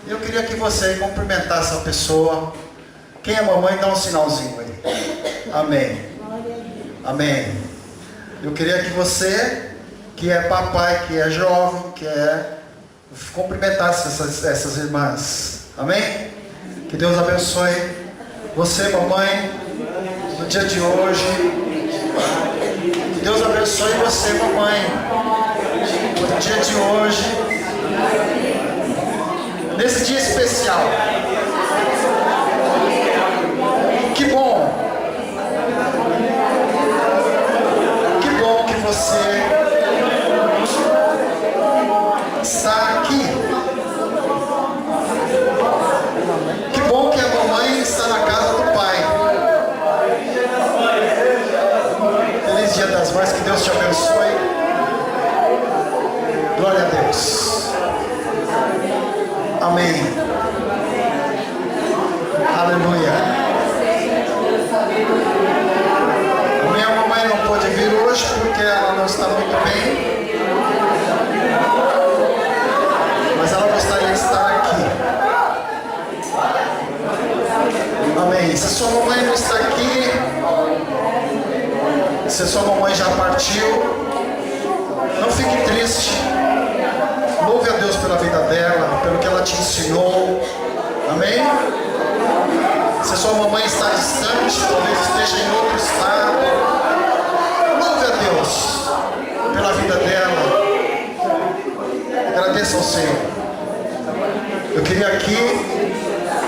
Eu queria que você cumprimentasse a pessoa. Quem é mamãe, dá um sinalzinho aí. Amém. Amém. Eu queria que você, que é papai, que é jovem, cumprimentasse essas irmãs. Amém? Que Deus abençoe você, mamãe, no dia de hoje. Que Deus abençoe você, mamãe, no dia de hoje. Nesse dia especial. Que bom. Que bom que você está aqui. Que bom que a mamãe está na casa do pai. Feliz Dia das Mães, que Deus te abençoe. Glória a Deus. Amém. Aleluia. A minha mamãe não pôde vir hoje porque ela não está muito bem. Mas ela gostaria de estar aqui. Amém. Se sua mamãe não está aqui, se sua mamãe já partiu, não fique triste. Louve a Deus pela vida dela, pelo que ela te ensinou. Amém? Se sua mamãe está distante, talvez esteja em outro estado, louve a Deus pela vida dela. Agradeça ao Senhor. Eu queria aqui,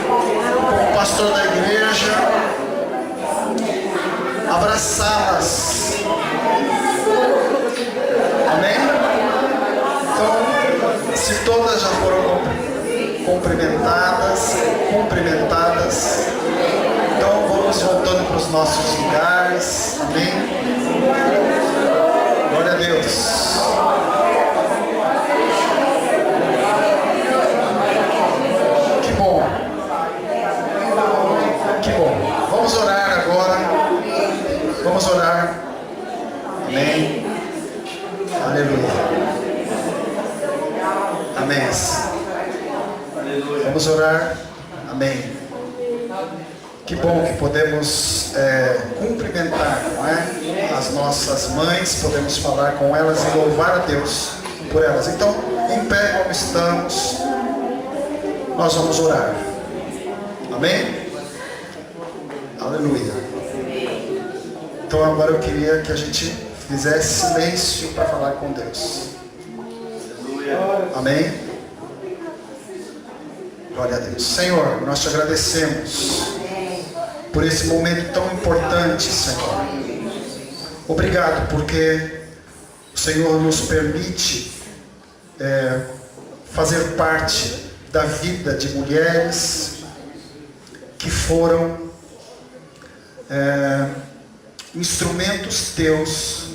como pastor da igreja, abraçá-las. Amém? Então, se todas já foram cumprimentadas, então vamos voltando para os nossos lugares. Amém? Glória a Deus. Que bom. Que bom. Vamos orar agora. Vamos orar. Amém. Aleluia. Amém. Vamos orar. Amém. Que bom que podemos cumprimentar, não é? As nossas mães, podemos falar com elas e louvar a Deus por elas. Então, em pé como estamos, nós vamos orar. Amém? Aleluia. Então agora eu queria que a gente fizesse silêncio para falar com Deus. Amém? Glória a Deus. Senhor, nós te agradecemos por esse momento tão importante, Senhor. Obrigado porque o Senhor nos permite fazer parte da vida de mulheres que foram instrumentos teus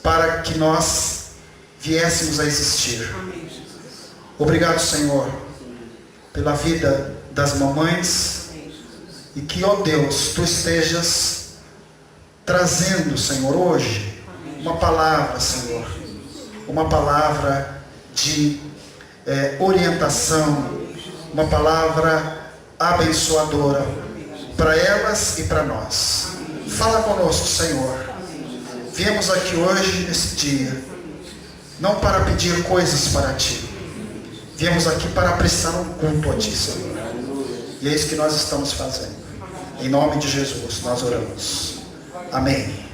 para que nós viéssemos a existir. Obrigado, Senhor, pela vida das mamães e que, ó Deus, Tu estejas trazendo, Senhor, hoje uma palavra, Senhor, uma palavra de orientação, uma palavra abençoadora para elas e para nós. Fala conosco, Senhor. Viemos aqui hoje, nesse dia, não para pedir coisas para Ti. Viemos aqui para prestar um culto a Ti, Senhor. E é isso que nós estamos fazendo. Em nome de Jesus, nós oramos. Amém.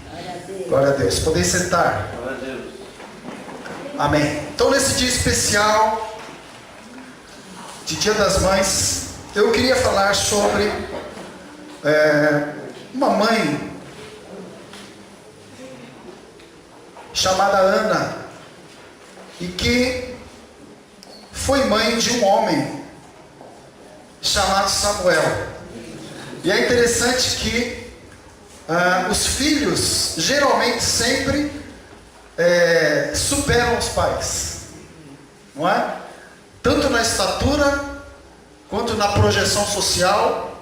Glória a Deus. Podem sentar. Amém. Então, nesse dia especial de Dia das Mães, eu queria falar sobre uma mãe chamada Ana, e que foi mãe de um homem chamado Samuel. E é interessante que os filhos geralmente sempre superam os pais, não é? Tanto na estatura quanto na projeção social.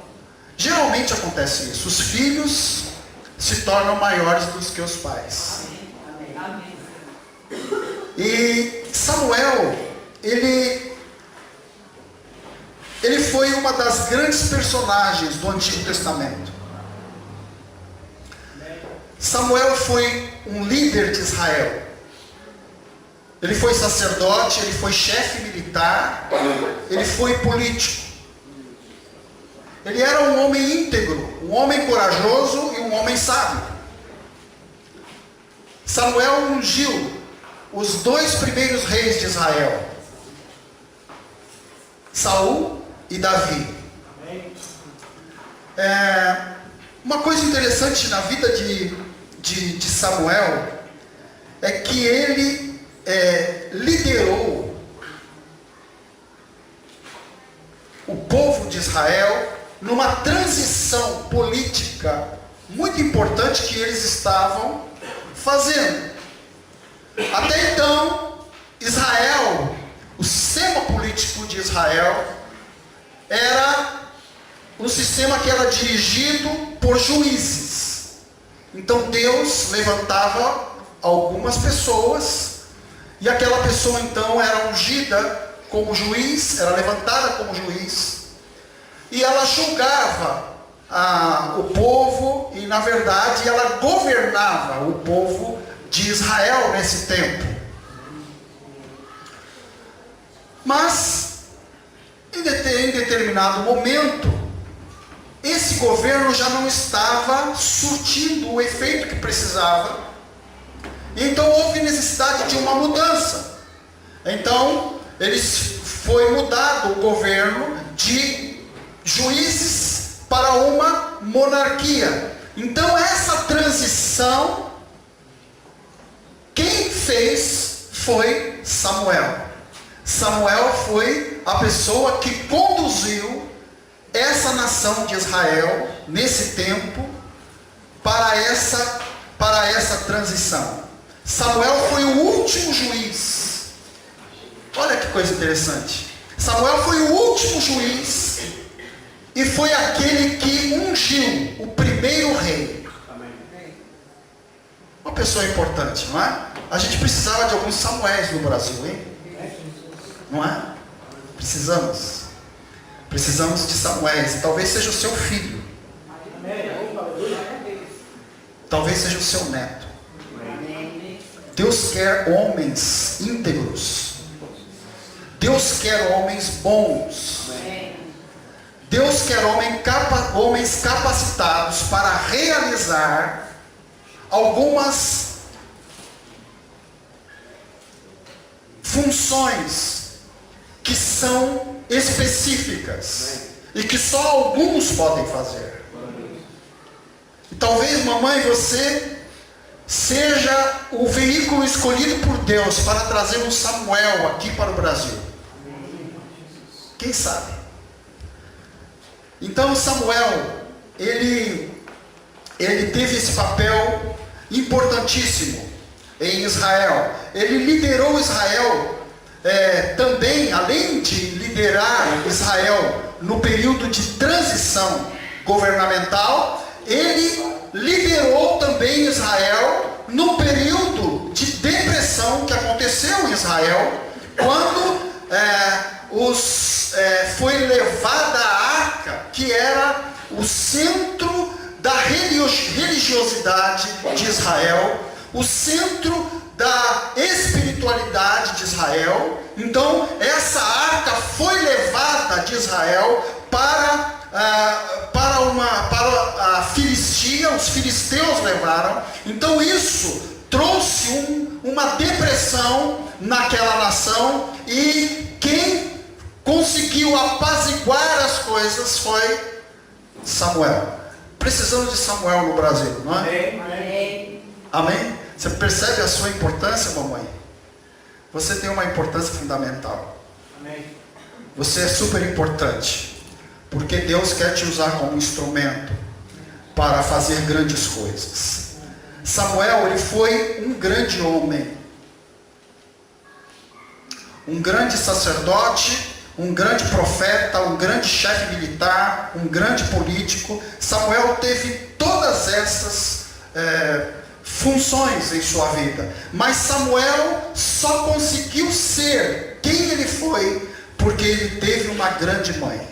Geralmente acontece isso. Os filhos se tornam maiores do que os pais. E Samuel ele foi uma das grandes personagens do Antigo Testamento. Samuel foi um líder de Israel. Ele foi sacerdote, ele foi chefe militar, ele foi político. Ele era um homem íntegro, um homem corajoso e um homem sábio. Samuel ungiu os 2 primeiros reis de Israel, Saul e Davi. Uma coisa interessante na vida de Samuel é que ele liderou o povo de Israel numa transição política muito importante que eles estavam fazendo. Até então, Israel, o sistema político de Israel era um sistema que era dirigido por juízes. Então Deus levantava algumas pessoas e aquela pessoa então era ungida como juiz, era levantada como juiz, e ela julgava o povo, e na verdade ela governava o povo de Israel nesse tempo. Mas em determinado momento, esse governo já não estava surtindo o efeito que precisava. Então houve necessidade de uma mudança. Então foi mudado o governo de juízes para uma monarquia. Então essa transição, quem fez foi Samuel. Samuel foi a pessoa que conduziu essa nação de Israel nesse tempo para essa transição. Samuel foi o último juiz. Olha que coisa interessante. Samuel foi o último juiz e foi aquele que ungiu o primeiro rei. Uma pessoa importante, não é? A gente precisava de alguns Samuéis no Brasil, hein? Não é? Precisamos de Samuéis. Talvez seja o seu filho. Talvez seja o seu neto. Deus quer homens íntegros. Deus quer homens bons. Deus quer homens capacitados para realizar algumas funções que são específicas e que só alguns podem fazer. E talvez, mamãe, você seja o veículo escolhido por Deus para trazer um Samuel aqui para o Brasil. Quem sabe? Então Samuel, ele teve esse papel importantíssimo em Israel. Ele liderou Israel também, além de liderar Israel no período de transição governamental, ele liderou também Israel no período de depressão que aconteceu em Israel, quando foi levada a arca, que era o centro da religiosidade de Israel, o centro da espiritualidade de Israel. Então essa arca foi levada de Israel para a Filistia. Os filisteus levaram. Então isso trouxe uma depressão naquela nação, e quem conseguiu apaziguar as coisas foi Samuel. Precisamos de Samuel no Brasil, não é? Amém. Amém? Você percebe a sua importância, mamãe? Você tem uma importância fundamental. Amém. Você é super importante, porque Deus quer te usar como instrumento para fazer grandes coisas. Samuel, ele foi um grande homem, um grande sacerdote, um grande profeta, um grande chefe militar, um grande político. Samuel teve todas essas funções em sua vida, mas Samuel só conseguiu ser quem ele foi porque ele teve uma grande mãe,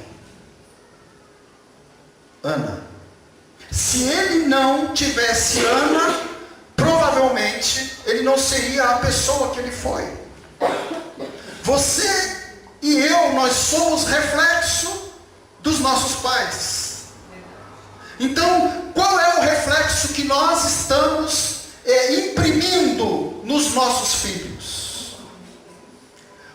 Ana. Se ele não tivesse Ana, provavelmente ele não seria a pessoa que ele foi. Você e eu, nós somos reflexo dos nossos pais. Então, qual é o reflexo que nós estamos imprimindo nos nossos filhos?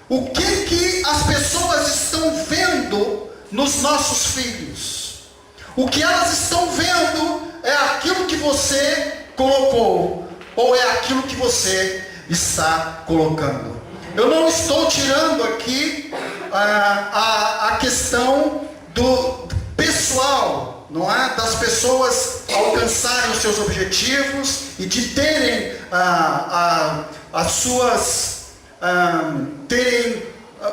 O que as pessoas estão vendo nos nossos filhos? O que elas estão vendo é aquilo que você colocou, ou é aquilo que você está colocando. Eu não estou tirando aqui a questão do pessoal, não é? Das pessoas alcançarem os seus objetivos e de terem as suas, terem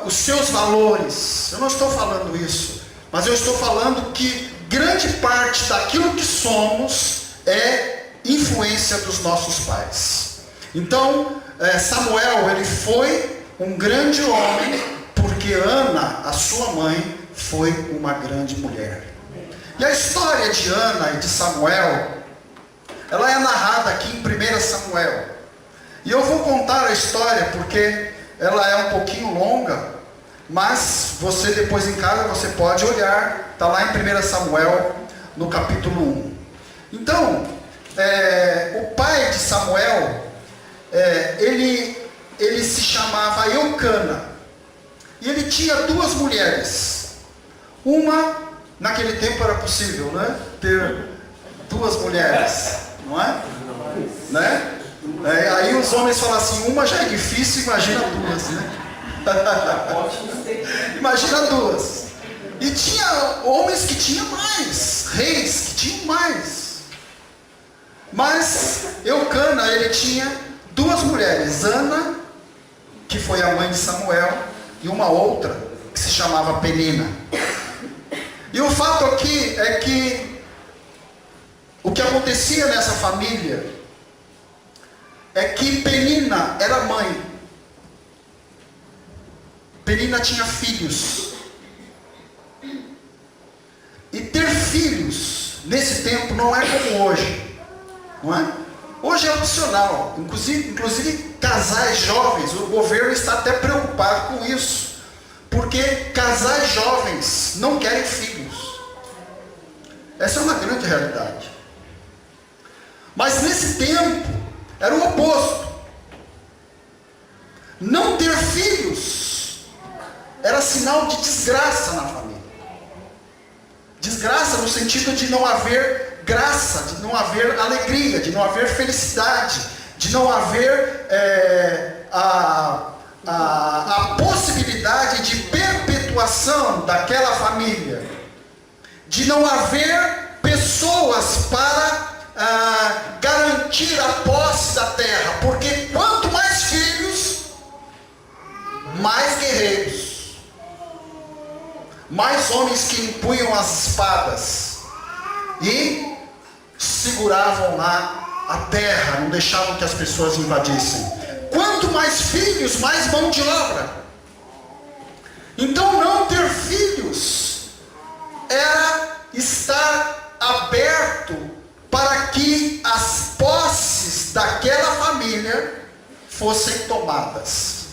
os seus valores. Eu não estou falando isso, mas eu estou falando que grande parte daquilo que somos é influência dos nossos pais. Então, Samuel, ele foi um grande homem, porque Ana, a sua mãe, foi uma grande mulher. E a história de Ana e de Samuel, ela é narrada aqui em 1 Samuel. E eu vou contar a história porque ela é um pouquinho longa, mas você depois em casa você pode olhar, está lá em 1 Samuel, no capítulo 1. Então, o pai de Samuel, ele se chamava Eucana, e ele tinha duas mulheres. Uma, naquele tempo era possível, né? Ter duas mulheres, não é? Né? Aí os homens falam assim, uma já é difícil, imagina duas, né? Imagina duas. E tinha homens que tinham mais, reis que tinham mais. Mas Eucana, ele tinha duas mulheres, Ana, que foi a mãe de Samuel, e uma outra que se chamava Penina. E o fato aqui é que o que acontecia nessa família é que Penina era mãe. Penina tinha filhos. E ter filhos nesse tempo não é como hoje, não é? Hoje é opcional. Inclusive casais jovens, o governo está até preocupado com isso, porque casais jovens não querem filhos. Essa é uma grande realidade. Mas nesse tempo era o oposto. Não ter filhos era sinal de desgraça na família. Desgraça no sentido de não haver graça, de não haver alegria, de não haver felicidade, de não haver a possibilidade de perpetuação daquela família, de não haver pessoas para garantir a posse da terra, porque quanto mais filhos, mais guerreiros, mais homens que empunham as espadas e seguravam lá a terra, não deixavam que as pessoas invadissem. Quanto mais filhos, mais mão de obra. Então não ter filhos era estar aberto para que as posses daquela família fossem tomadas.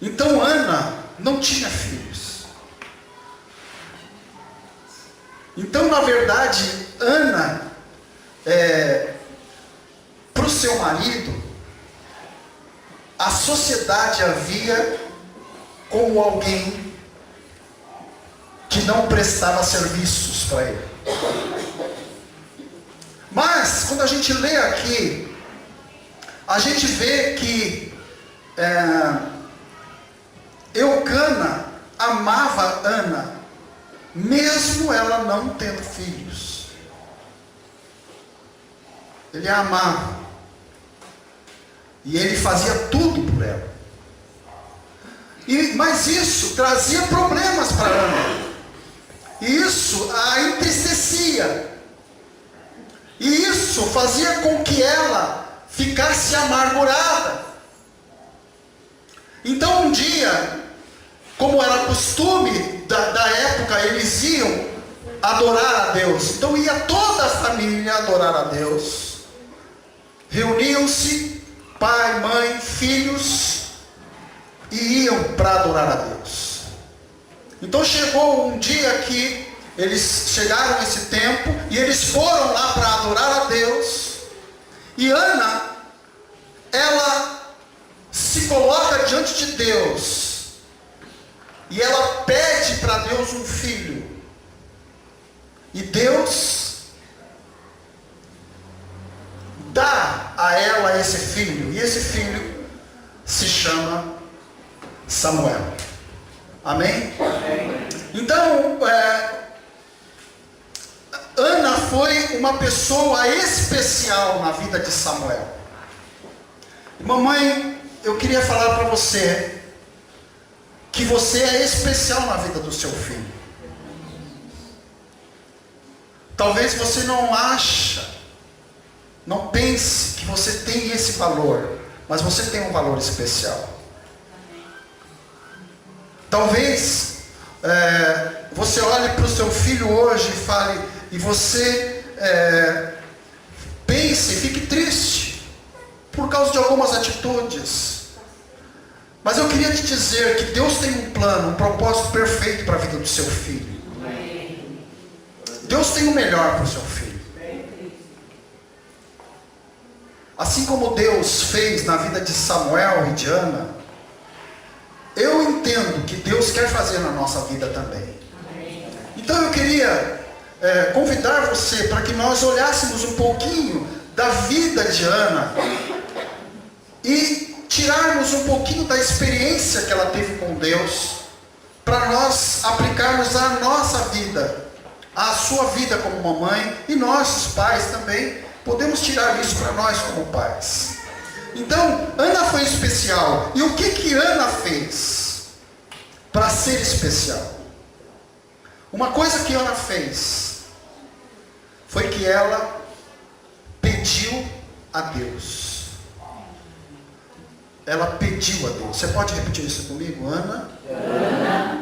Então Ana não tinha filhos. Então, na verdade, Ana, para o seu marido, a sociedade a via como alguém que não prestava serviços para ele. Mas, quando a gente lê aqui, a gente vê que Eucana amava Ana, mesmo ela não tendo filhos. Ele a amava. E ele fazia tudo por ela. Mas isso trazia problemas para Ana. E isso a entristecia. E isso fazia com que ela ficasse amargurada. Então um dia, como era costume da época, eles iam adorar a Deus. Então ia toda a família adorar a Deus. Reuniam-se, pai, mãe, filhos, e iam para adorar a Deus. Então chegou um dia que eles chegaram a esse tempo, e eles foram lá para adorar a Deus. E Ana, ela se coloca diante de Deus, e ela pede para Deus um filho. E Deus dá a ela esse filho. E esse filho se chama Samuel. Amém? Amém. Então, Ana foi uma pessoa especial na vida de Samuel. Mamãe, eu queria falar para você que você é especial na vida do seu filho. Talvez você não pense que você tem esse valor, mas você tem um valor especial. Talvez você olhe para o seu filho hoje e fale, e você pense, fique triste por causa de algumas atitudes. Mas eu queria te dizer que Deus tem um plano, um propósito perfeito para a vida do seu filho. Deus tem o melhor para o seu filho. Assim como Deus fez na vida de Samuel e de Ana, eu entendo que Deus quer fazer na nossa vida também. Então eu queria convidar você para que nós olhássemos um pouquinho da vida de Ana e tirarmos um pouquinho da experiência que ela teve com Deus, para nós aplicarmos a nossa vida, a sua vida como mamãe, e nós, os pais também, podemos tirar isso para nós como pais. Então, Ana foi especial. E o que Ana fez para ser especial? Uma coisa que Ana fez foi que ela pediu a Deus. Ela pediu a Deus. Você pode repetir isso comigo? Ana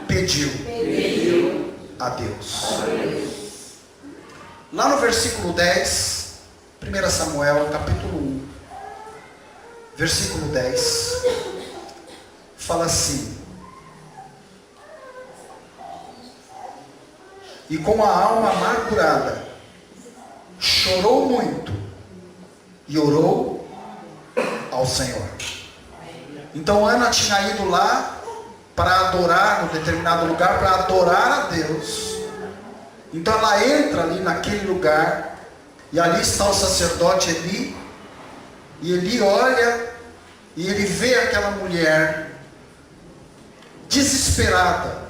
pediu a Deus. Lá no versículo 10, 1 Samuel, capítulo 1, versículo 10, fala assim: e com a alma amargurada, chorou muito e orou ao Senhor. Então Ana tinha ido lá para adorar, num determinado lugar, para adorar a Deus. Então ela entra ali naquele lugar, e ali está o sacerdote Eli, e Eli olha, e ele vê aquela mulher desesperada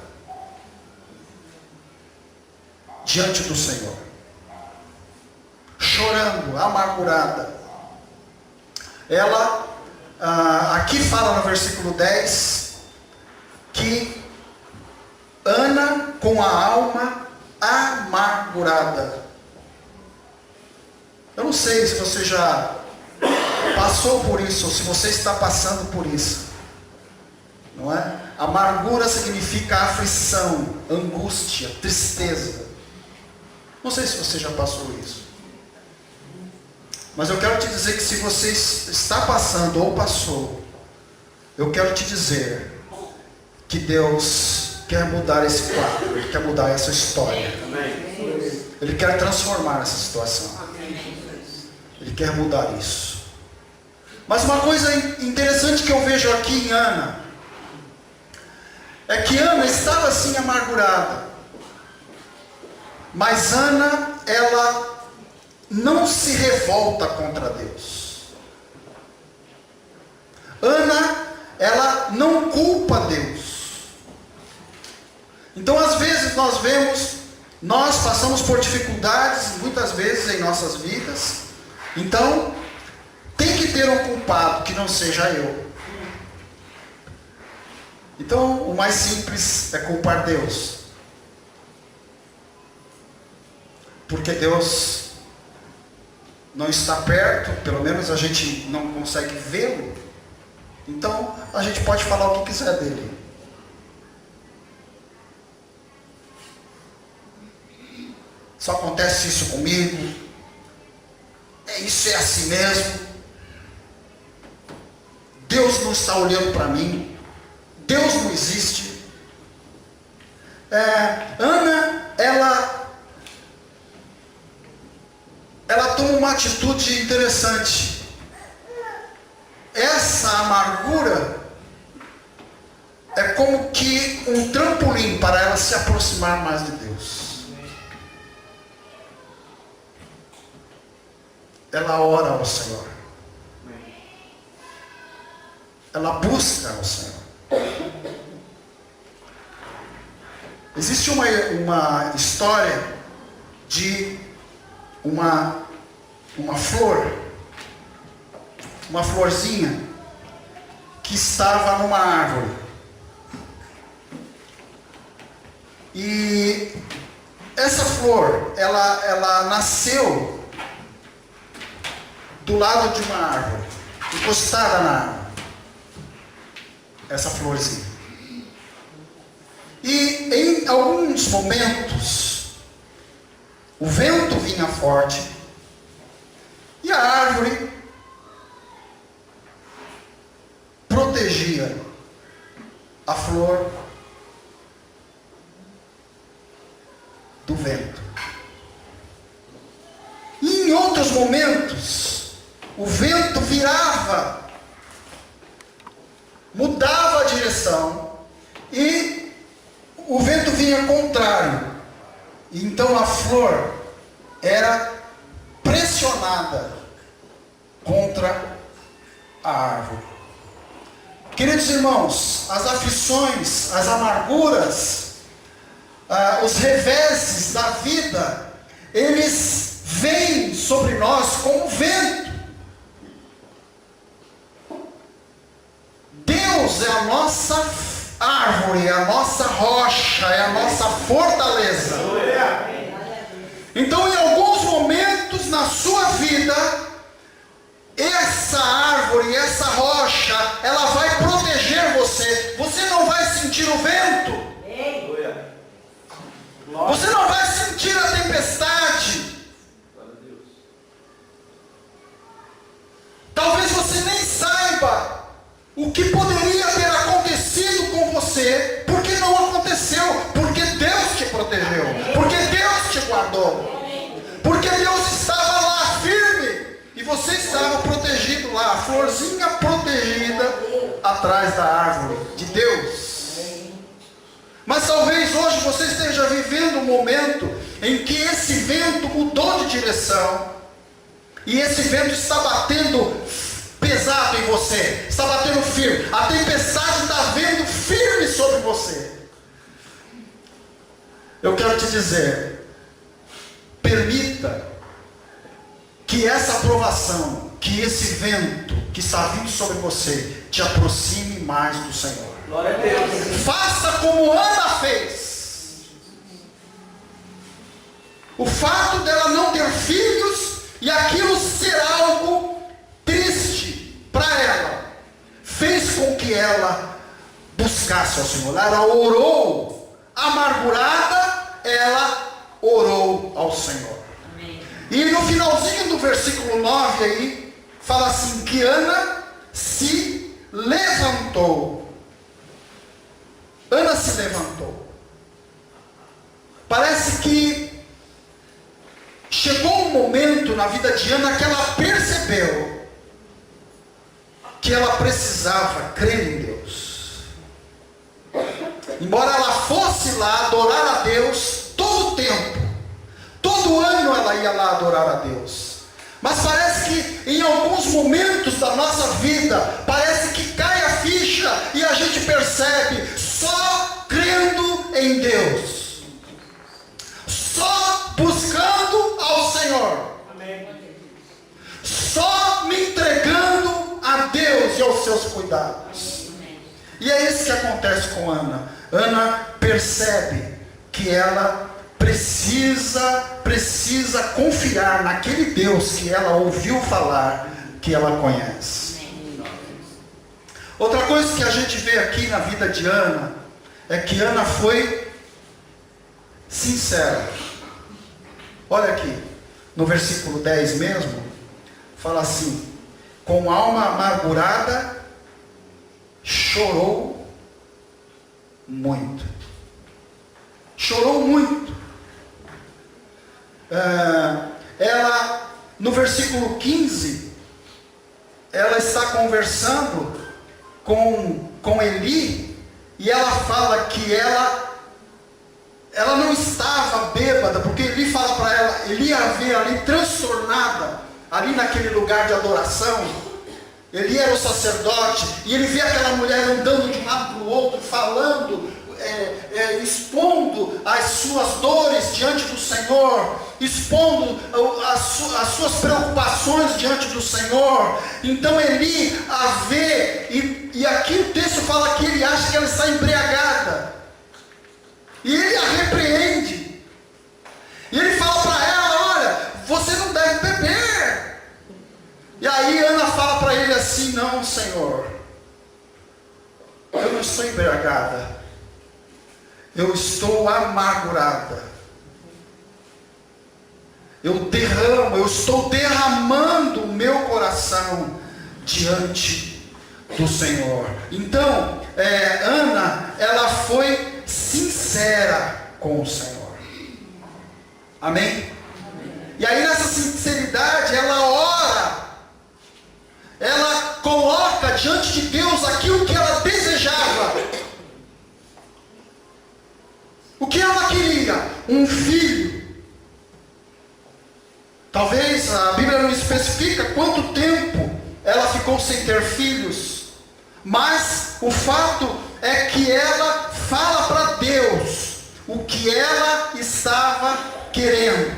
diante do Senhor, chorando, amargurada. Ela, aqui fala no versículo 10, que Ana com a alma amargurada. Eu não sei se você já passou por isso, ou se você está passando por isso, não é? Amargura significa aflição, angústia, tristeza. Não sei se você já passou isso, mas eu quero te dizer que se você está passando ou passou, eu quero te dizer que Deus quer mudar esse quadro, Ele quer mudar essa história. Ele quer transformar essa situação. Ele quer mudar isso. Mas uma coisa interessante que eu vejo aqui em Ana é que Ana estava assim amargurada, mas Ana, ela não se revolta contra Deus. Ana, ela não culpa Deus. Então às vezes nós passamos por dificuldades, muitas vezes em nossas vidas. Então, tem que ter um culpado que não seja eu. Então, o mais simples é culpar Deus. Porque Deus não está perto, pelo menos a gente não consegue vê-lo. Então a gente pode falar o que quiser dele. Só acontece isso comigo. Isso é assim mesmo. Deus não está olhando para mim. Deus não existe. Ana, ela toma uma atitude interessante. Essa amargura é como que um trampolim para ela se aproximar mais de Deus. Ela ora ao Senhor. Ela busca ao Senhor. Existe uma história de uma flor, uma florzinha que estava numa árvore. E essa flor, ela nasceu do lado de uma árvore, encostada na árvore. Essa florzinha. E em alguns momentos, o vento vinha forte e a árvore protegia a flor do vento. E em outros momentos, o vento virava, mudava a direção e o vento vinha contrário. Então a flor era pressionada contra a árvore. Queridos irmãos, as aflições, as amarguras, os reveses da vida, eles vêm sobre nós como vento. Deus é a nossa árvore, é a nossa rocha, é a nossa fortaleza. Então, em alguns momentos na sua vida, essa árvore, essa rocha, ela vai proteger você. Você não vai sentir o vento. Você não vai sentir a tempestade. Talvez você nem saiba o que poderia ter acontecido com você, porque não aconteceu, porque Deus te protegeu, porque Deus te guardou, porque Deus estava lá firme, e você estava protegido lá, a florzinha protegida, atrás da árvore de Deus. Mas talvez hoje você esteja vivendo um momento em que esse vento mudou de direção, e esse vento está batendo pesado em você, está batendo firme, a tempestade está vindo firme sobre você. Eu quero te dizer, permita que essa aprovação, que esse vento que está vindo sobre você, te aproxime mais do Senhor. Glória a Deus. Faça como Ana fez. O fato dela não ter filhos, e aquilo ser algo triste para ela, fez com que ela buscasse ao Senhor. Ela orou, amargurada, ela orou ao Senhor. Amém. E no finalzinho do versículo 9 aí, fala assim, que Ana se levantou. Ana se levantou. Parece que chegou um momento na vida de Ana que ela percebeu que ela precisava crer em Deus. Embora ela fosse lá adorar a Deus todo o tempo, todo ano ela ia lá adorar a Deus. Mas parece que em alguns momentos da nossa vida, parece que cai a ficha e a gente percebe, só crendo em Deus, só buscando ao Senhor, amém, só me entregando a Deus e aos seus cuidados. E é isso que acontece com Ana. Ana percebe que ela precisa confiar naquele Deus que ela ouviu falar, que ela conhece. Outra coisa que a gente vê aqui na vida de Ana, é que Ana foi sincera. Olha aqui, no versículo 10 mesmo, fala assim: com alma amargurada, chorou muito. Chorou muito. Ela, no versículo 15, ela está conversando com Eli, e ela fala que ela não estava bêbada, porque Eli fala para ela, Eli a vê ali transtornada, ali naquele lugar de adoração. Eli era o sacerdote, e ele vê aquela mulher andando de um lado para o outro, falando, expondo as suas dores diante do Senhor, expondo as suas preocupações diante do Senhor. Então Eli a vê, e aqui o texto fala que ele acha que ela está embriagada, e ele a repreende, e ele fala para ela: olha, você não deve beber. E aí Ana fala para ele assim: não, Senhor, eu não estou embriagada, eu estou amargurada. Eu estou derramando o meu coração diante do Senhor. Então, Ana, ela foi sincera com o Senhor. Amém? E aí nessa sinceridade, ela ora, ela coloca diante de Deus aquilo que ela desejava. O que ela queria? Um filho. Talvez a Bíblia não especifica quanto tempo ela ficou sem ter filhos, mas o fato é que ela fala para Deus o que ela estava querendo.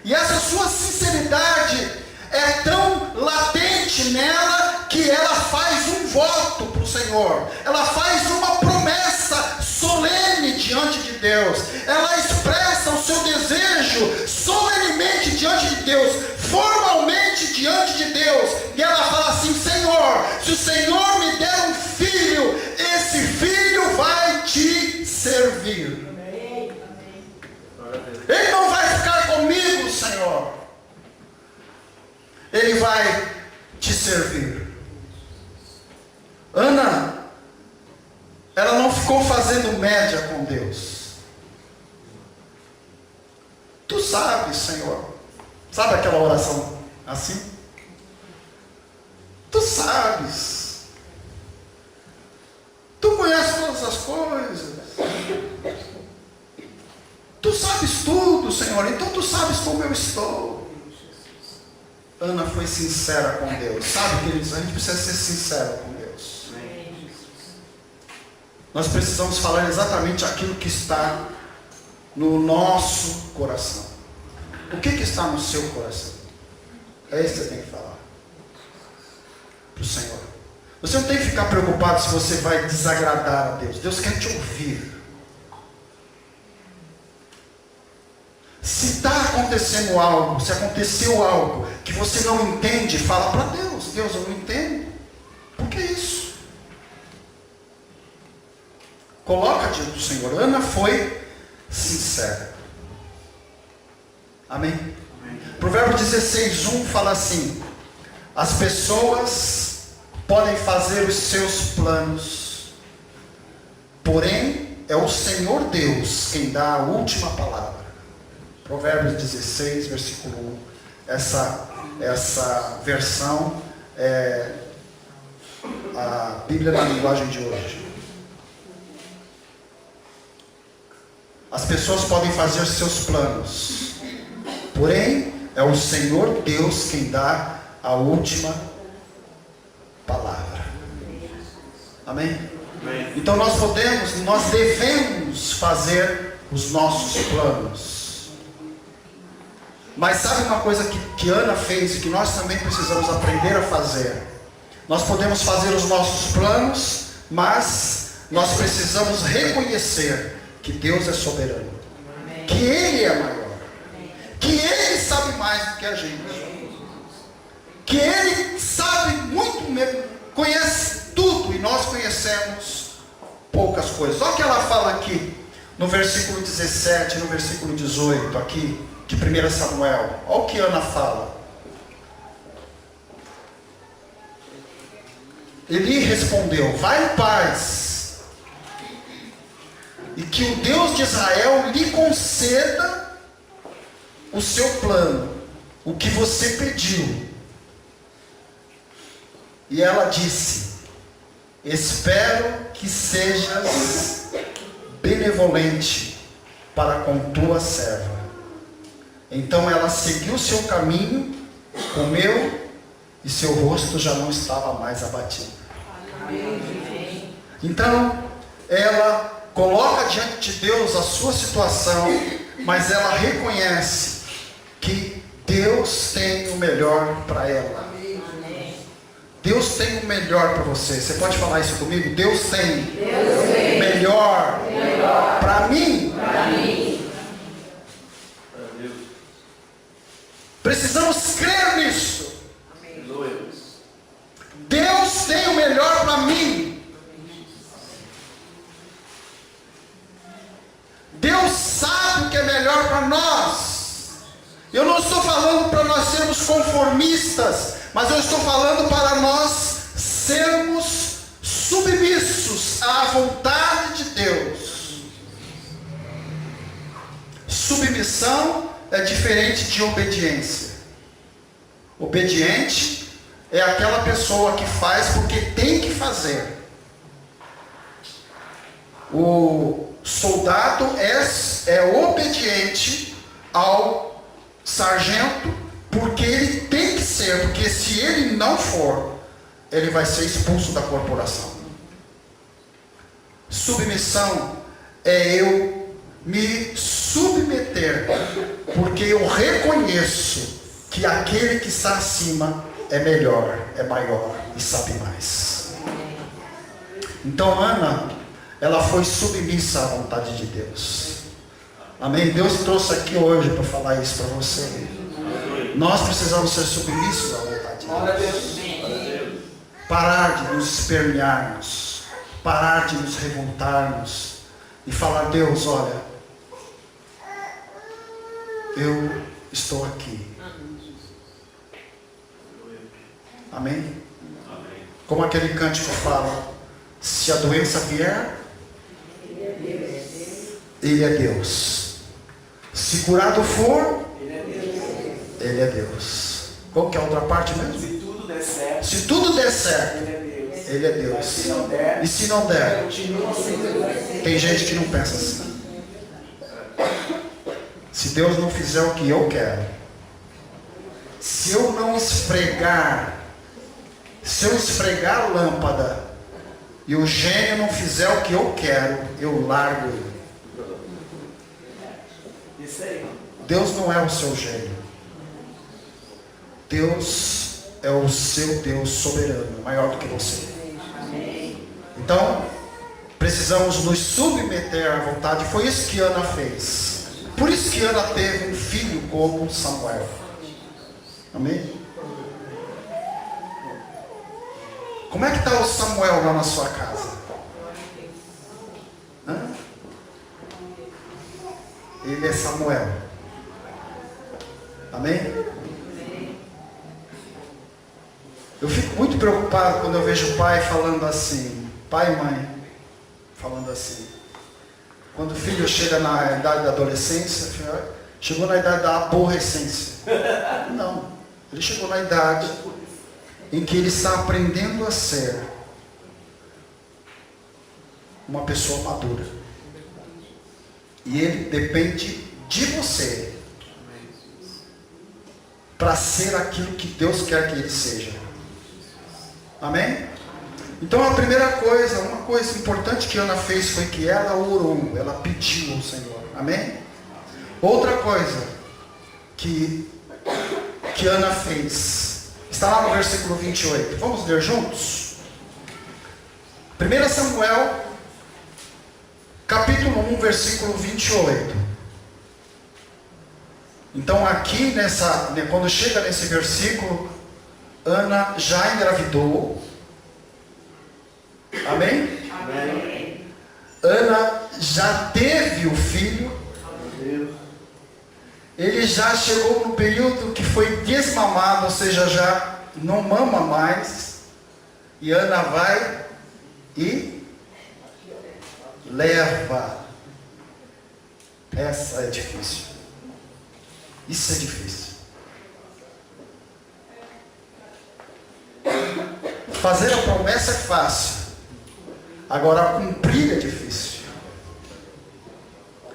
E essa sua sinceridade é tão latente nela que ela faz um voto para o Senhor. Ela faz uma promessa solene diante de Deus. Ela expressa o seu desejo solenemente diante de Deus, formalmente diante de Deus. E ela fala assim: Senhor, se o Senhor me der um filho, esse filho vai te servir. Ele não vai ficar comigo, Senhor. Ele vai te servir. Ana, ela não ficou fazendo média com Deus. Tu sabes, Senhor. Sabe aquela oração assim? Tu sabes. Tu conheces todas as coisas. Tu sabes tudo, Senhor. Então tu sabes como eu estou. Ana foi sincera com Deus. Sabe, queridos, a gente precisa ser sincero com Deus. Nós precisamos falar exatamente aquilo que está no nosso coração. O que está no seu coração? É isso que você tem que falar para o Senhor. Você não tem que ficar preocupado se você vai desagradar a Deus. Deus quer te ouvir. Se está acontecendo algo, se aconteceu algo que você não entende, fala para Deus: Deus, eu não entendo. Por que isso? Coloca diante do Senhor. Ana foi sincera. Amém? Amém. Provérbio 16:1 fala assim: as pessoas podem fazer os seus planos, porém é o Senhor Deus quem dá a última palavra. Provérbios 16, versículo 1. Essa versão é a Bíblia na linguagem de hoje. As pessoas podem fazer seus planos, porém é o Senhor Deus quem dá a última palavra. Amém? Amém. Então nós devemos fazer os nossos planos. Mas sabe uma coisa que Ana fez e que nós também precisamos aprender a fazer? Nós podemos fazer os nossos planos, mas nós precisamos reconhecer que Deus é soberano, que Ele é maior, que Ele sabe mais do que a gente, que Ele sabe muito conhece tudo e nós conhecemos poucas coisas. Olha o que ela fala aqui no versículo 17, no versículo 18 aqui de 1 Samuel. Olha o que Ana fala. Eli respondeu: vai em paz, e que o Deus de Israel lhe conceda o seu plano, o que você pediu. E ela disse: espero que sejas benevolente para com tua serva. Então ela seguiu seu caminho, comeu, e seu rosto já não estava mais abatido. Então ela coloca diante de Deus a sua situação, mas ela reconhece que Deus tem o melhor para ela. Deus tem o melhor para você. Você pode falar isso comigo? Deus tem o melhor para mim. Precisamos crer nisso. Deus tem o melhor para mim. Deus sabe o que é melhor para nós. Eu não estou falando para nós sermos conformistas, mas eu estou falando para nós sermos submissos à vontade de Deus. Submissão é diferente de obediência. Obediente é aquela pessoa que faz porque tem que fazer. O soldado é obediente ao sargento porque ele tem que ser, porque se ele não for, ele vai ser expulso da corporação. Submissão é eu me submeter, porque eu reconheço que aquele que está acima é melhor, é maior e sabe mais. Então Ana, ela foi submissa à vontade de Deus. Amém? Deus trouxe aqui hoje para falar isso para você. Nós precisamos ser submissos à vontade de Deus. Parar de nos espernearmos, parar de nos revoltarmos e falar: Deus, olha, eu estou aqui. Amém? Como aquele cântico fala: se a doença vier, Ele é Deus. Se curado for, Ele é Deus. Qual que é a outra parte mesmo? Se tudo der certo, se tudo der certo, Ele é Deus. Se não der, e se não der, continua sendo. Tem gente que não pensa assim. Se Deus não fizer o que eu quero, se eu não esfregar, se eu esfregar a lâmpada e o gênio não fizer o que eu quero, eu largo ele. Isso aí. Deus não é o seu gênio. Deus é o seu Deus soberano, maior do que você. Então, precisamos nos submeter à vontade. Foi isso que Ana fez. Por isso que Ana teve um filho como Samuel. Amém? Como é que está o Samuel lá na sua casa? Hã? Ele é Samuel. Amém? Eu fico muito preocupado quando eu vejo o pai falando assim, pai e mãe falando assim. Quando o filho chega na idade da adolescência, chegou na idade da aborrecência. Não, ele chegou na idade em que ele está aprendendo a ser uma pessoa madura. E ele depende de você para ser aquilo que Deus quer que ele seja. Amém? Então a primeira coisa, uma coisa importante que Ana fez foi que ela orou, ela pediu ao Senhor. Amém? Outra coisa que Ana fez, está lá no versículo 28. Vamos ler juntos? 1 Samuel, capítulo 1, versículo 28. Então aqui, quando chega nesse versículo, Ana já engravidou Amém? Amém. Ana já teve o filho. Ele já chegou no período que foi desmamado, ou seja, já não mama mais. E Ana vai e leva. Essa é difícil. Isso é difícil. Fazer a promessa é fácil. Agora cumprir é difícil.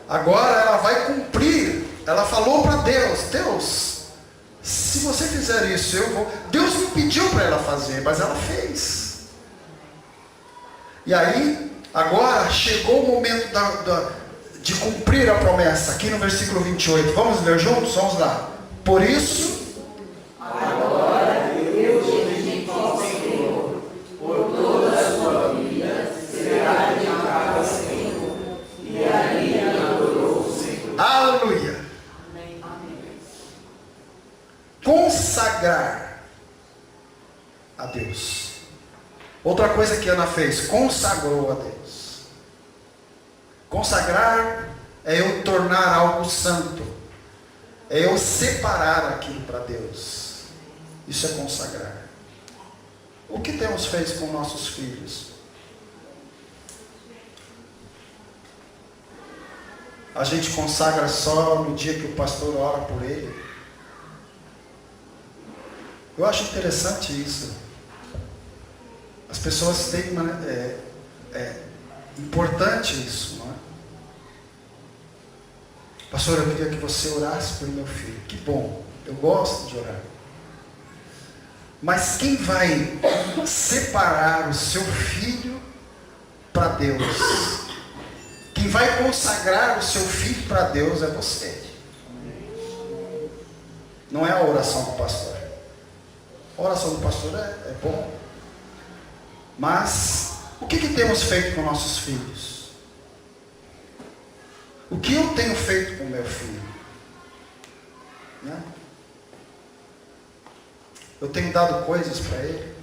Agora ela vai cumprir. Ela falou para Deus: Deus, se você fizer isso, eu vou. Deus não pediu para ela fazer, mas ela fez. E aí, agora chegou o momento de cumprir a promessa. Aqui no versículo 28. Vamos ler juntos? Vamos lá. Por isso, agora eu te Senhor, por toda a sua vida será dedicada ao Senhor, e ali adorou o Senhor. aleluia. Amém. Consagrar a Deus. Outra coisa que Ana fez, consagrou a Deus. Consagrar é eu tornar algo santo, é eu separar aquilo para Deus. Isso é consagrar. O que temos feito com nossos filhos? A gente consagra só no dia que o pastor ora por ele? Eu acho interessante isso. As pessoas têm importante isso, não é? Pastor, eu queria que você orasse pelo meu filho. Que bom, eu gosto de orar. Mas quem vai separar o seu filho para Deus, quem vai consagrar o seu filho para Deus é você. Não é a oração do pastor. A oração do pastor é bom. Mas o que temos feito com nossos filhos? O que eu tenho feito com meu filho? Né? Eu tenho dado coisas para ele?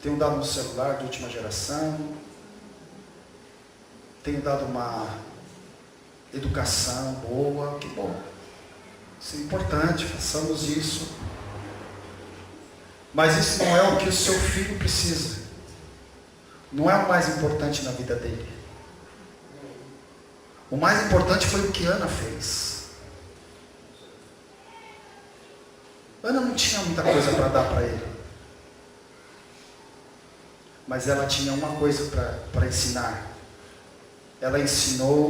Tenho dado um celular de última geração? Tenho dado uma educação boa? Que bom. Isso é importante, façamos isso. Mas isso não é o que o seu filho precisa. Não é o mais importante na vida dele. O mais importante foi o que Ana fez. Ana não tinha muita coisa para dar para ele. Mas ela tinha uma coisa para ensinar. Ela ensinou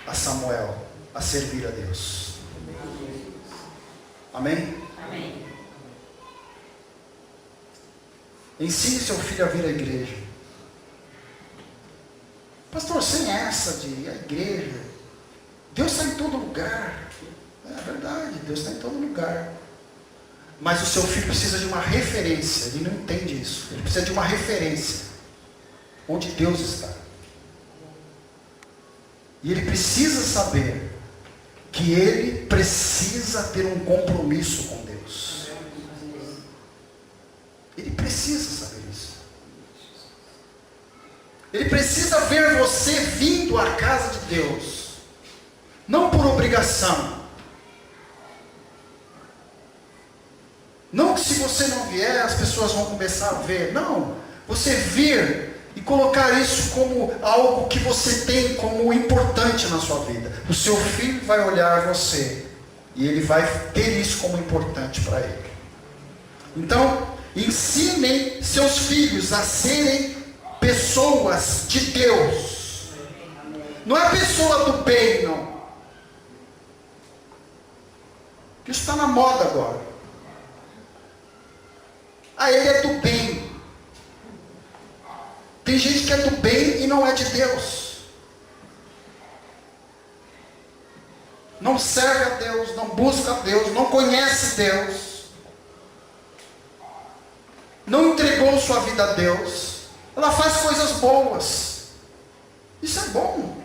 a Samuel a servir a Deus. Amém? Amém. Ensine seu filho a vir à igreja. Pastor, sem essa de a igreja, Deus está em todo lugar. É verdade, Deus está em todo lugar. Mas o seu filho precisa de uma referência. Ele não entende isso. Ele precisa de uma referência. Onde Deus está. E ele precisa saber que ele precisa ter um compromisso com Deus. Ele precisa saber isso. Ele precisa ver você vindo à casa de Deus. Não por obrigação. Não que se você não vier, as pessoas vão começar a ver. Não. Você vir e colocar isso como algo que você tem como importante na sua vida. O seu filho vai olhar você e ele vai ter isso como importante para ele. Então, ensinem seus filhos a serem pessoas de Deus. Não é pessoa do bem, não. Isso está na moda agora. Ah, ele é do bem. Tem gente que é do bem e não é de Deus. Não serve a Deus, não busca a Deus, não conhece Deus. Não entregou sua vida a Deus. Ela faz coisas boas. Isso é bom.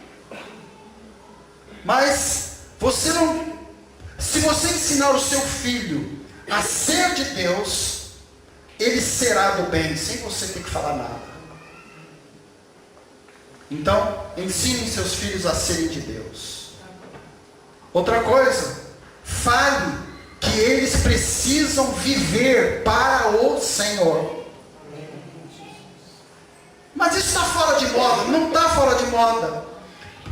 Mas você não Se você ensinar o seu filho a ser de Deus, ele será do bem, sem você ter que falar nada. Então, ensinem seus filhos a serem de Deus. Outra coisa, fale que eles precisam viver para o Senhor. Mas isso está fora de moda. Não está fora de moda.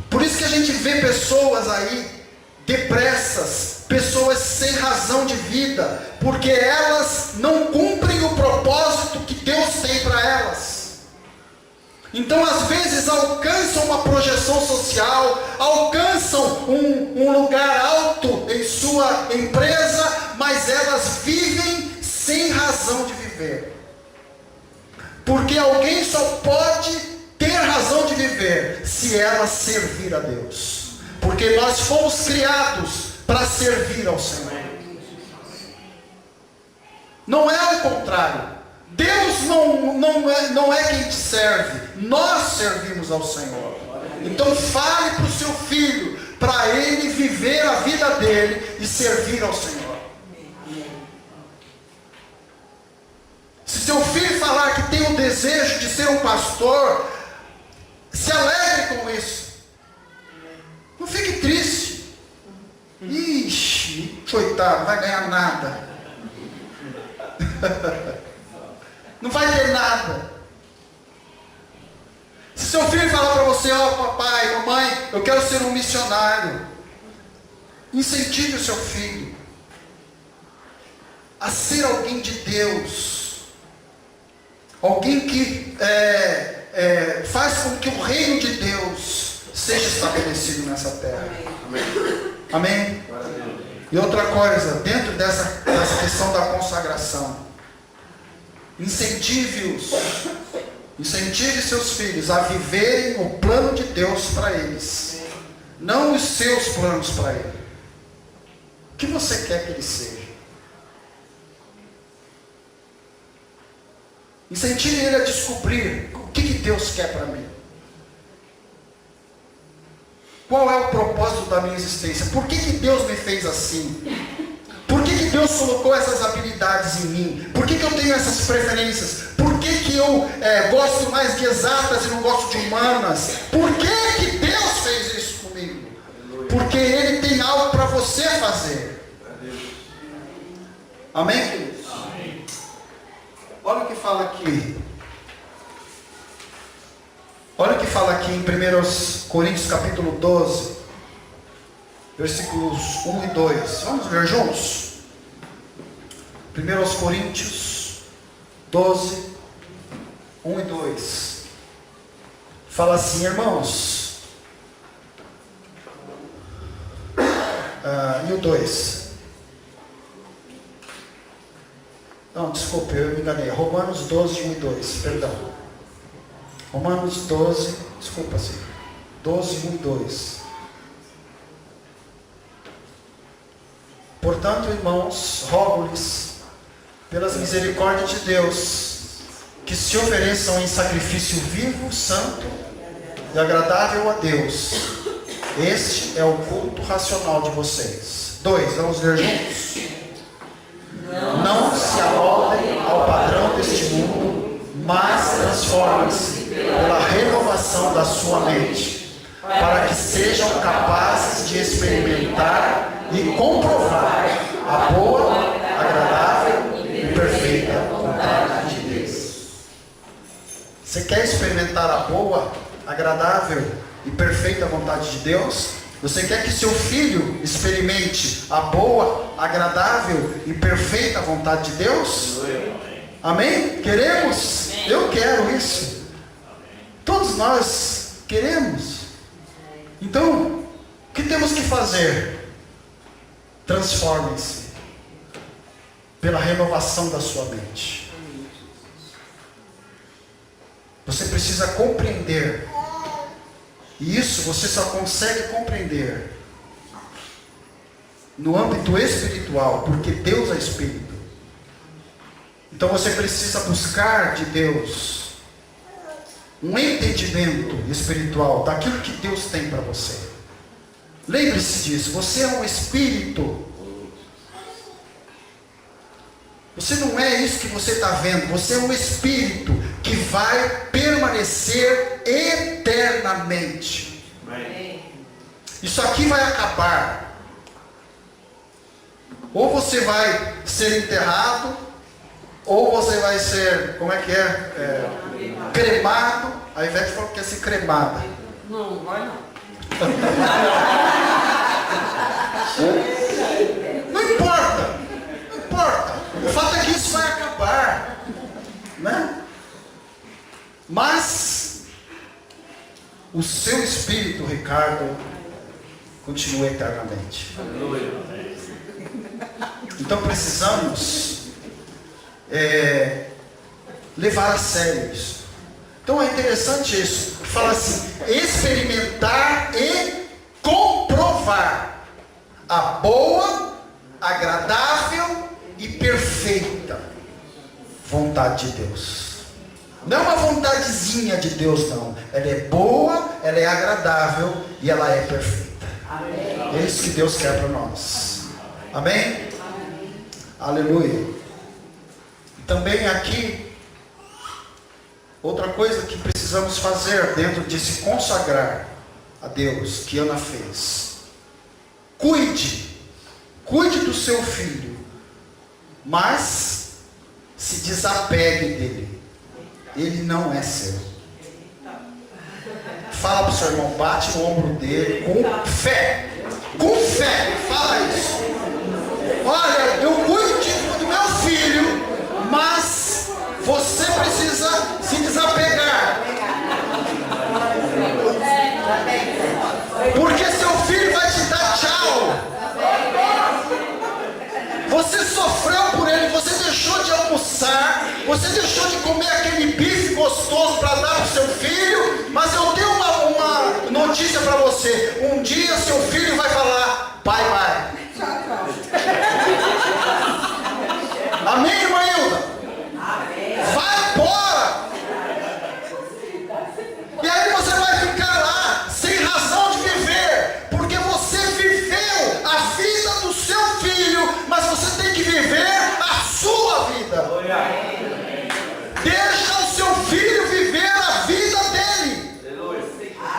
Por isso que a gente vê pessoas aí depressas, pessoas sem razão de vida, porque elas não cumprem o propósito que Deus tem para elas. Então, às vezes, alcançam uma projeção social, alcançam um lugar alto em sua empresa, mas elas vivem sem razão de viver. Porque alguém só pode ter razão de viver se ela servir a Deus. Porque nós fomos criados para servir ao Senhor. Não é o contrário. Deus não é quem te serve. Nós servimos ao Senhor. Então fale para o seu filho, para ele viver a vida dele e servir ao Senhor. Se seu filho falar que tem o desejo de ser um pastor, se alegre com isso. Não fique triste. Ixi, coitado, não vai ganhar nada. Não vai ter nada. Se seu filho falar para você, ó, papai, mamãe, eu quero ser um missionário, incentive o seu filho a ser alguém de Deus. Alguém que faz com que o reino de Deus seja estabelecido nessa terra. Amém? E outra coisa, dentro dessa questão da consagração, incentive seus filhos a viverem o plano de Deus para eles, não os seus planos para ele. O que você quer que ele seja? Incentive ele a descobrir o que Deus quer para mim. Qual é o propósito da minha existência? Por que Deus me fez assim? Por que Deus colocou essas habilidades em mim? Por que eu tenho essas preferências? Por que eu gosto mais de exatas e não gosto de humanas? Por que Deus fez isso comigo? Porque Ele tem algo para você fazer. Amém, queridos? Amém. Olha o que fala aqui. Olha o que fala aqui em 1 Coríntios capítulo 12, versículos 1 e 2. Vamos ver juntos? 1 Coríntios 12, 1 e 2. Fala assim, irmãos. E o 2? Não, desculpe, eu me enganei. Romanos 12, 1 e 2, perdão. Romanos 12, desculpa, sim. 12, 1 e 2. Portanto, irmãos, rogo-lhes, pelas misericórdias de Deus, que se ofereçam em sacrifício vivo, santo e agradável a Deus. Este é o culto racional de vocês. 2, vamos ler juntos. Não se amoldem ao padrão deste mundo, mas transformem-se pela renovação da sua mente, para que sejam capazes de experimentar e comprovar a boa, agradável e perfeita vontade de Deus. Você quer experimentar a boa, agradável e perfeita vontade de Deus? Você quer que seu filho experimente a boa, agradável e perfeita vontade de Deus? Amém? Queremos? Eu quero isso. Todos nós queremos. Então, o que temos que fazer? Transformem-se pela renovação da sua mente. Você precisa compreender. E isso você só consegue compreender no âmbito espiritual, porque Deus é Espírito. Então você precisa buscar de Deus um entendimento espiritual daquilo que Deus tem para você. Lembre-se disso, você é um espírito Você não é isso que você está vendo. Você é um espírito que vai permanecer eternamente. Isso aqui vai acabar. Ou você vai ser enterrado, ou você vai ser, como é que é? Cremado. A Ivete falou que quer ser cremada. Não, vai não. Não importa. Não importa. O fato é que isso vai acabar. Né? Mas o seu espírito, Ricardo, continua eternamente. Então precisamos levar a sério isso. Então é interessante isso. Fala assim: experimentar e comprovar a boa, agradável e perfeita vontade de Deus. Não é uma vontadezinha de Deus, não. Ela é boa, ela é agradável e ela é perfeita. Amém. É isso que Deus quer para nós. Amém? Amém. Aleluia. Também aqui, outra coisa que precisamos fazer dentro de se consagrar a Deus, que Ana fez. Cuide do seu filho, mas se desapegue dele. Ele não é seu. Fala para o seu irmão, bate no ombro dele com fé. Com fé, fala isso. Olha, eu cuido do meu filho, mas você precisa se desapegar. Porque seu filho vai te dar tchau. Você sofreu por ele, você deixou de almoçar, você deixou de comer aquele bife gostoso para dar para o seu filho, mas eu tenho uma notícia para você. Um dia seu filho vai falar: pai, pai. Amém, irmã Hilda? Vai embora. E aí você vai ficar lá sem razão de viver, porque você viveu a vida do seu filho, mas você tem que viver a sua vida. Deixa o seu filho viver a vida dele.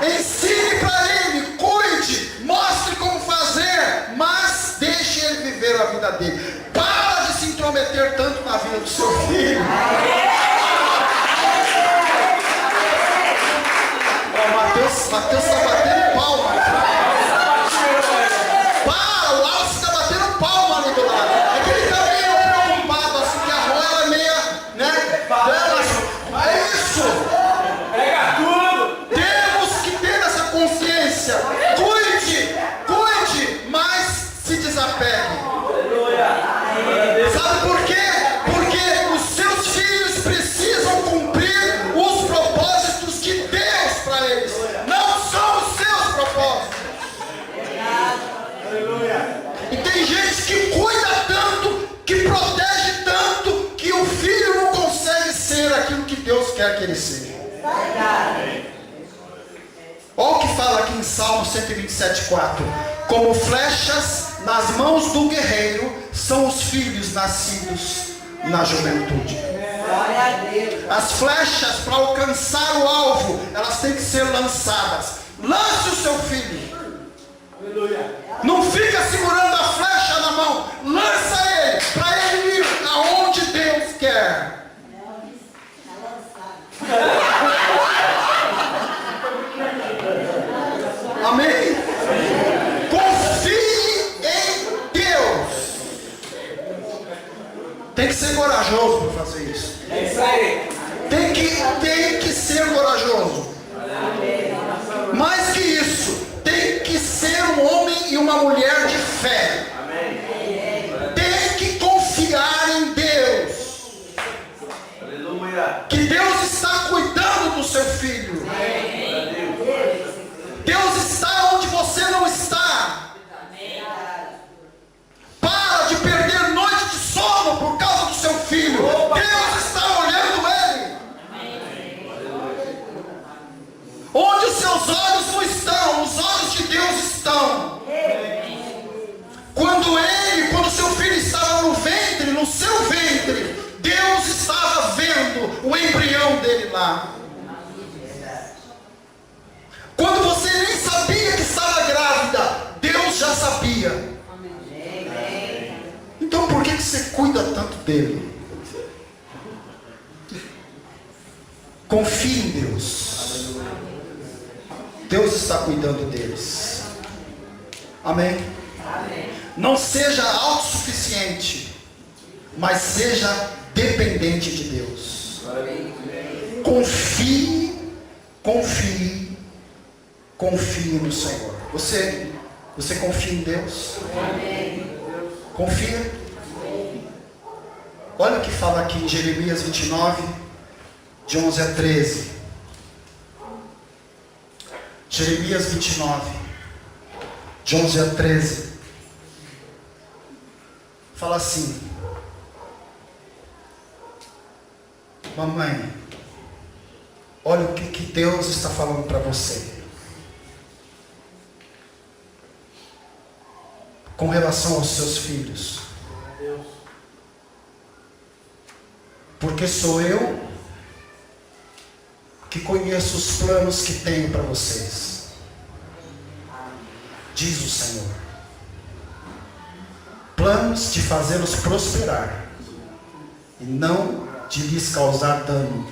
Ensine para ele, cuide, mostre como fazer, mas deixe ele viver a vida dele. Para de se intrometer tanto na vida do seu filho. Mateus está batendo palma. Para, o Alves está batendo palma ali do lado. É que ele está meio preocupado, assim, que a rola é meia, né? É isso. Pega tudo. Temos que ter essa consciência. Cuide, mas se desapegue. Sabe por quê? Porque os seus filhos precisam cumprir os propósitos de Deus para eles. Não são os seus propósitos. E tem gente que cuida tanto, que protege tanto, que o filho não consegue ser aquilo que Deus quer que ele seja. Olha o que fala aqui em Salmo 127:4. Como flechas nas mãos do guerreiro são os filhos nascidos na juventude. As flechas, para alcançar o alvo, elas têm que ser lançadas. Lance o seu filho. Não fica segurando a flecha na mão. Lança ele, para ele ir aonde Deus quer. Amém? Confie em Deus. Tem que ser corajoso para fazer isso. É isso aí. Tem que ser corajoso. Mais que isso, tem que ser um homem e uma mulher de fé. Tem que confiar em Deus. Aleluia. Que Deus está cuidando do seu filho. Deus está onde você não está. Para de perder noite de sono por causa do seu filho. Deus está olhando ele. Onde os seus olhos não estão, os olhos de Deus estão. Quando tendo o embrião dele lá. Quando você nem sabia que estava grávida, Deus já sabia. Então por que você cuida tanto dele? Confie em Deus. Deus está cuidando deles. Amém? Não seja autossuficiente, mas seja dependente de Deus. Confie no Senhor. Você confia em Deus? Confia? Olha o que fala aqui em Jeremias 29, de 11 a 13. Jeremias 29, de 11 a 13. Fala assim: mamãe, olha o que Deus está falando para você com relação aos seus filhos. Porque sou eu que conheço os planos que tenho para vocês, diz o Senhor. Planos de fazê-los prosperar e não de lhes causar dano.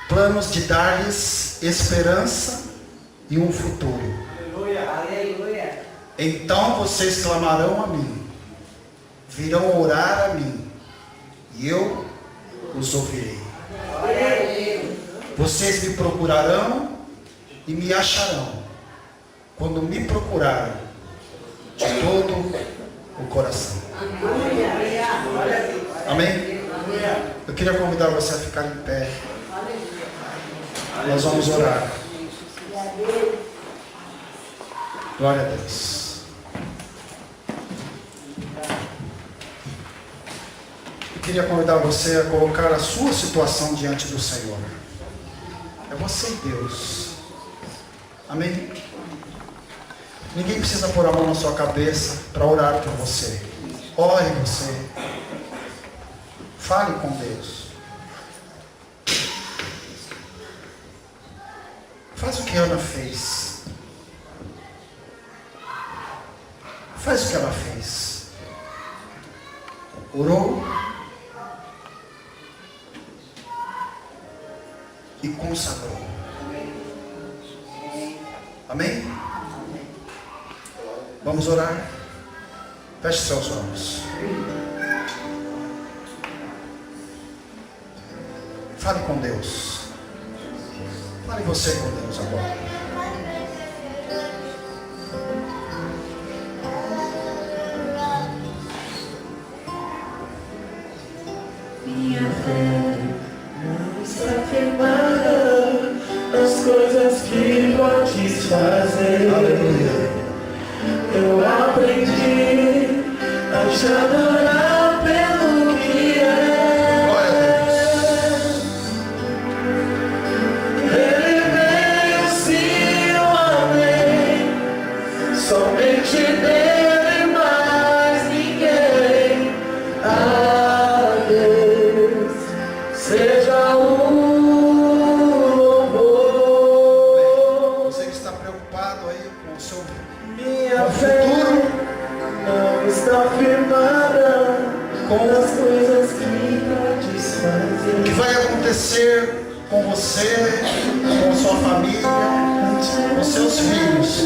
Planos de dar-lhes esperança e um futuro. Aleluia. Então vocês clamarão a mim, virão orar a mim, e eu os ouvirei. Vocês me procurarão e me acharão, quando me procurarem de todo o coração. Amém? Eu queria convidar você a ficar em pé. Nós vamos orar. Glória a Deus. Eu queria convidar você a colocar a sua situação diante do Senhor. É você e Deus. Amém? Ninguém precisa pôr a mão na sua cabeça para orar por você. Ore você. Fale com Deus. Faz o que Ana fez. Faz o que ela fez. Orou e consagrou. Amém? Vamos orar? Feche seus olhos. Fale com Deus. Fale você com Deus agora. Minha fé não está firmada nas coisas que podes fazer. Aleluia. Eu aprendi a te adorar pelo que é. Glória a Deus. Ele veio, sim, eu amei. Somente dele, mais ninguém. A Deus seja o louvor. Você que está preocupado aí com o seu Minha fé não está firmada as coisas que podes o fazer. que vai acontecer com você, com a sua família, com seus filhos.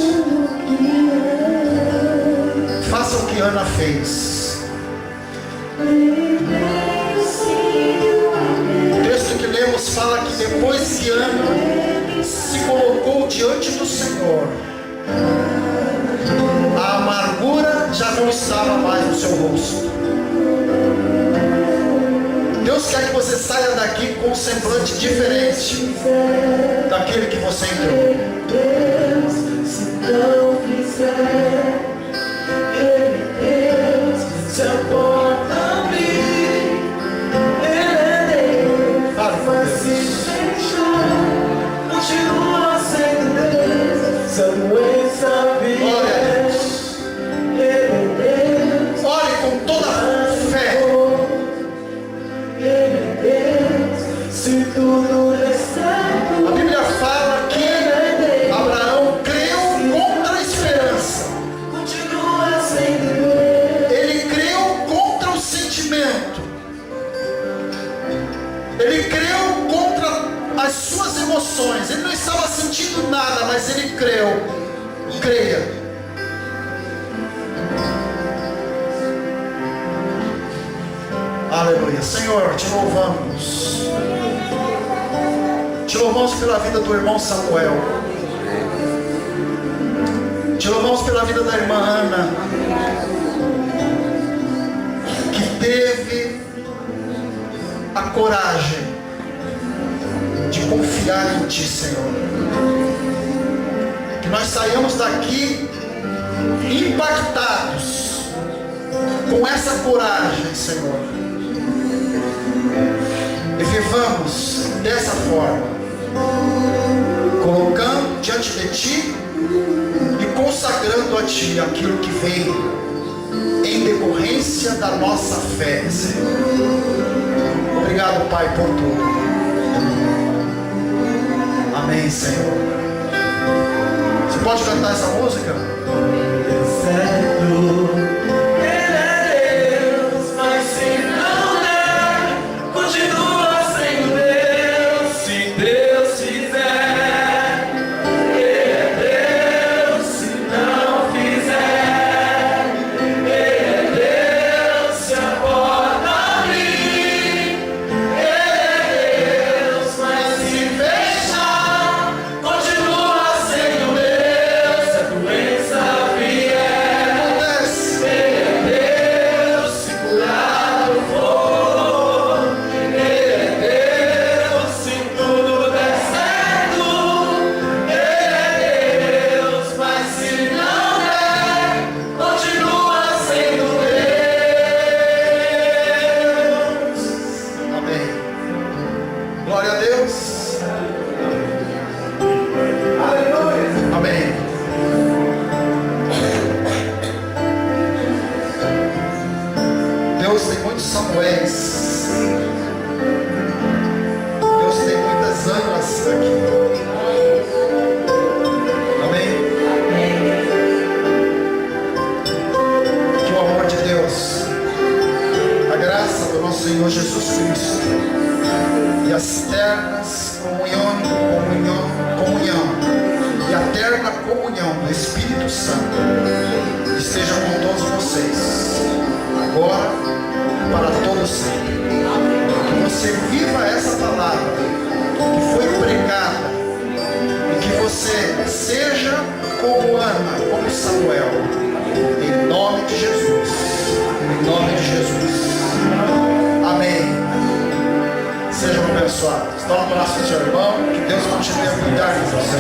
Faça o que Ana fez. O texto que lemos fala que depois que Ana se colocou diante do Senhor, a amargura já não estava mais no seu rosto. Deus quer que você saia daqui com um semblante diferente daquele que você entrou. Deus, se não quiser, Deus, se a porta abrir, Ele Fale com vai se Deus. fechar, continua sendo Deus, Samuel sabia. Glória a Deus. Ore com toda a fé. Ele se tudo der certo. A Bíblia fala que Abraão creu contra a esperança. Continua sem doer. Ele creu contra o sentimento. Ele creu contra as suas emoções. Ele não estava sentindo nada, mas ele creu. Creia. Aleluia. Senhor, te louvamos. Te louvamos pela vida do irmão Samuel. Te louvamos pela vida da irmã Ana, que teve a coragem de confiar em Ti, Senhor. Que nós saiamos daqui impactados com essa coragem, Senhor. E vivamos dessa forma, colocando diante de Ti e consagrando a Ti aquilo que vem em decorrência da nossa fé, Senhor. Obrigado, Pai, por tudo. Amém, Senhor. Você pode cantar essa música? Deu certo. Ele é Deus, mas se não der, continua sendo Deus. Se Deus fizer, Ele é Deus. Se não fizer, Ele é Deus. Se a porta abrir, Ele é Deus, mas se fechar, continua sendo Deus. Se a doença vier, Acontece. Ele é Deus. Se curado for, Ele é Deus. Se tudo der certo, Ele é Deus. Mas se não der, continua sendo Deus. Amém. Glória a Deus. Aleluia. Amém. Deus tem muitos Samuéis. Deus tem muitas Anas aqui. Amém. Que o amor de Deus, a graça do nosso Senhor Jesus Cristo e as ternas comunhão e a terna comunhão do Espírito Santo esteja com todos vocês, agora e para todos sempre. Que você viva essa palavra que foi pregada e que você seja como Ana, como Samuel, em nome de Jesus. Em nome de Jesus. Amém. Sejam abençoados. Dá um abraço ao seu irmão. Que Deus continue a cuidar de você.